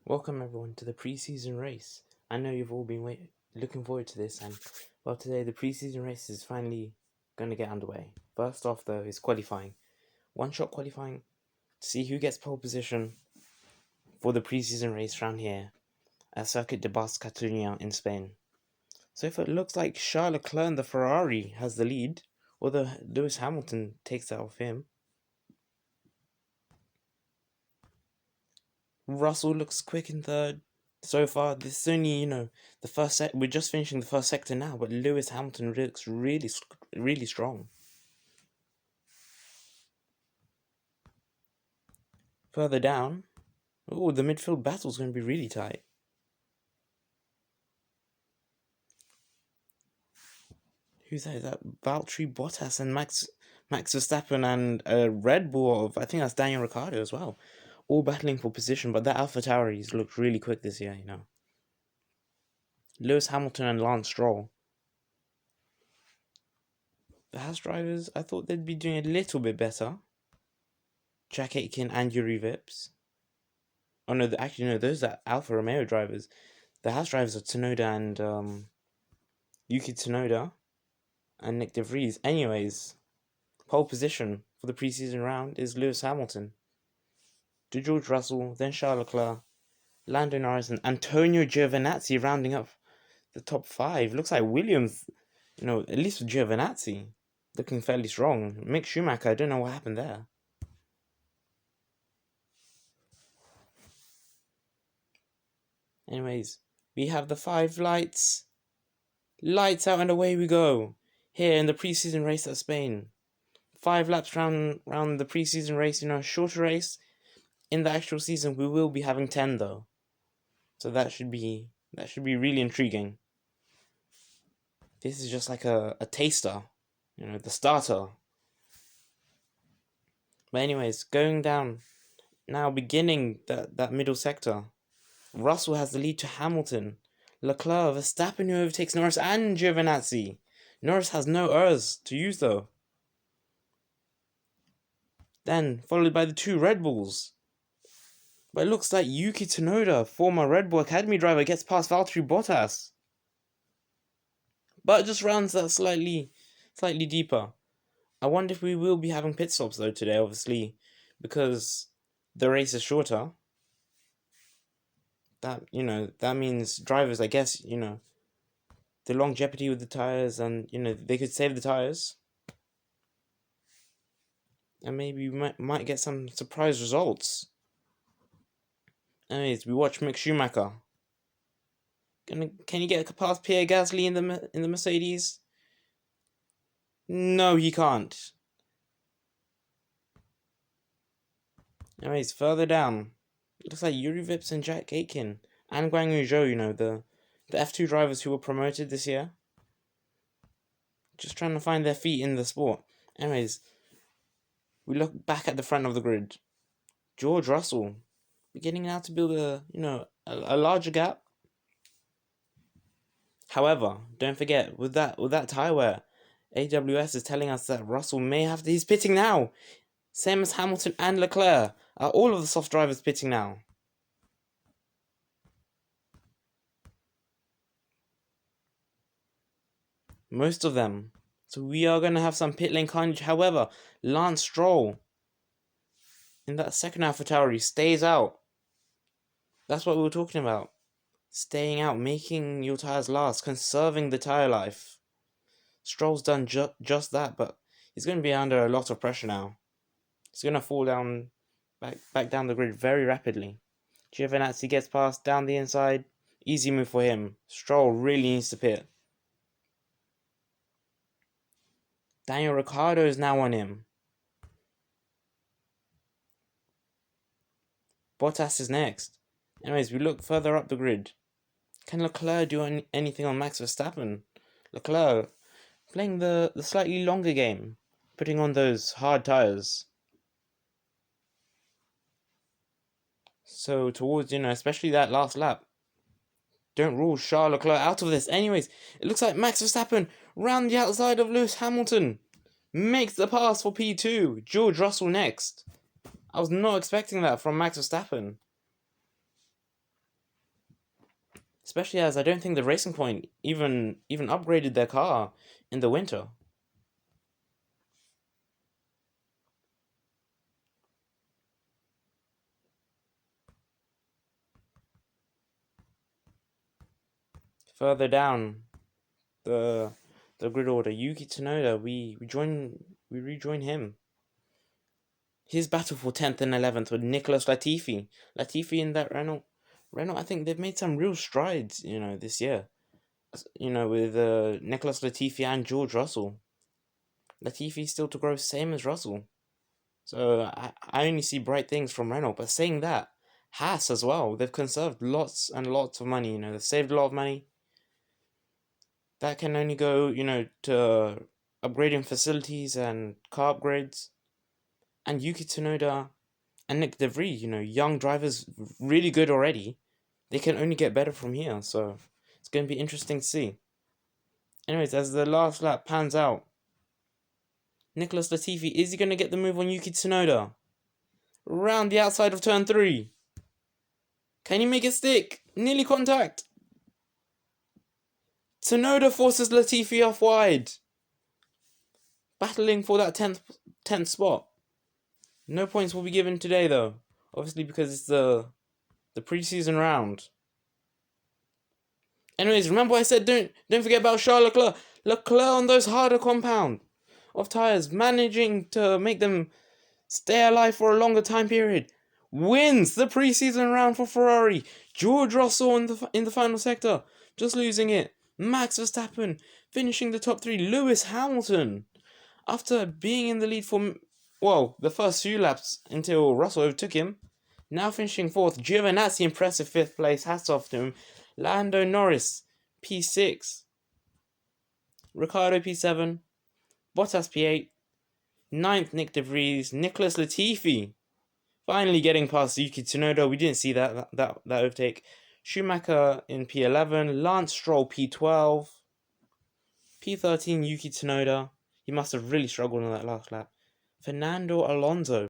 Welcome everyone to the preseason race. I know you've all been looking forward to this, and well, today the preseason race is finally going to get underway. First off, though, is qualifying. One-shot qualifying to see who gets pole position for the preseason race round here at Circuit de Bas Catalunya in Spain. So if it looks like Charles Leclerc in the Ferrari has the lead, although Lewis Hamilton takes that off him. Russell looks quick in third. So far, this is only, the first set. We're just finishing the first sector now, but Lewis Hamilton looks really strong. Further down, oh, the midfield battle is going to be really tight. Who's that? Is that Valtteri Bottas and Max Verstappen and a Red Bull of, I think that's Daniel Ricciardo as well. All battling for position, but that AlphaTauri's looked really quick this year, Lewis Hamilton and Lance Stroll. The Haas drivers, I thought they'd be doing a little bit better. Jack Aitken and Yuri Vips. Oh no, those are Alfa Romeo drivers. The Haas drivers are Tsunoda and Yuki Tsunoda and Nick De Vries. Anyways, pole position for the preseason round is Lewis Hamilton. To George Russell, then Charles Leclerc, Lando Norris, and Antonio Giovinazzi rounding up the top 5. Looks like Williams, at least with Giovinazzi, looking fairly strong. Mick Schumacher, I don't know what happened there. Anyways, we have the 5 lights. Lights out and away we go. Here in the preseason race at Spain. 5 laps round the preseason race, shorter race. In the actual season, we will be having 10 though. So that should be really intriguing. This is just like a taster, the starter. But anyways, going down, now beginning that middle sector. Russell has the lead to Hamilton. Leclerc, Verstappen who overtakes Norris and Giovinazzi. Norris has no ERS to use though. Then, followed by the 2 Red Bulls. But it looks like Yuki Tsunoda, former Red Bull Academy driver, gets past Valtteri Bottas. But just rounds that slightly deeper. I wonder if we will be having pit stops though today, obviously, because the race is shorter. That means drivers, I guess, the longevity with the tires, and they could save the tires, and maybe we might get some surprise results. Anyways, we watch Mick Schumacher. Can he get past Pierre Gasly in the Mercedes? No, he can't. Anyways, further down, it looks like Yuri Vips and Jack Aitken and Guang Yu Zhou, the F2 drivers who were promoted this year. Just trying to find their feet in the sport. Anyways, we look back at the front of the grid. George Russell, beginning now to build a larger gap. However, don't forget, with that tire wear, AWS is telling us that Russell may have to, he's pitting now. Same as Hamilton and Leclerc. Are all of the soft drivers pitting now? Most of them. So we are going to have some pit lane carnage. However, Lance Stroll in that second AlphaTauri stays out. That's what we were talking about. Staying out, making your tires last, conserving the tire life. Stroll's done just that, but he's going to be under a lot of pressure now. He's going to fall down, back down the grid very rapidly. Giovinazzi gets past down the inside. Easy move for him. Stroll really needs to pit. Daniel Ricciardo is now on him. Bottas is next. Anyways, we look further up the grid. Can Leclerc do anything on Max Verstappen? Leclerc playing the slightly longer game, putting on those hard tires. So towards, especially that last lap, don't rule Charles Leclerc out of this. Anyways, it looks like Max Verstappen round the outside of Lewis Hamilton. Makes the pass for P2. George Russell next. I was not expecting that from Max Verstappen. Especially as I don't think the Racing Point even upgraded their car in the winter. Further down the grid order, Yuki Tsunoda, we rejoin him. His battle for 10th and 11th with Nicholas Latifi. Latifi in that Renault, I think they've made some real strides, this year. With Nicholas Latifi and George Russell. Latifi still to grow, same as Russell. So I only see bright things from Renault. But saying that, Haas as well, they've conserved lots and lots of money. They've saved a lot of money. That can only go, to upgrading facilities and car upgrades. And Yuki Tsunoda and Nick DeVries, young drivers, really good already. They can only get better from here. So it's going to be interesting to see. Anyways, as the last lap pans out, Nicholas Latifi, is he going to get the move on Yuki Tsunoda? Around the outside of turn 3. Can he make it stick? Nearly contact. Tsunoda forces Latifi off wide. Battling for that 10th spot. No points will be given today though. Obviously because it's the preseason round. Anyways, remember what I said, don't forget about Charles Leclerc. Leclerc on those harder compound of tyres, managing to make them stay alive for a longer time period. Wins the preseason round for Ferrari. George Russell in the final sector, just losing it. Max Verstappen finishing the top 3. Lewis Hamilton, after being in the lead for, the first few laps until Russell overtook him, now finishing 4th. Giovinazzi impressive 5th place, hats off to him. Lando Norris P6. Ricciardo P7. Bottas P8. 9th Nick DeVries. Nicholas Latifi finally getting past Yuki Tsunoda. We didn't see that overtake. Schumacher in P11. Lance Stroll P12. P13 Yuki Tsunoda. He must have really struggled on that last lap. Fernando Alonso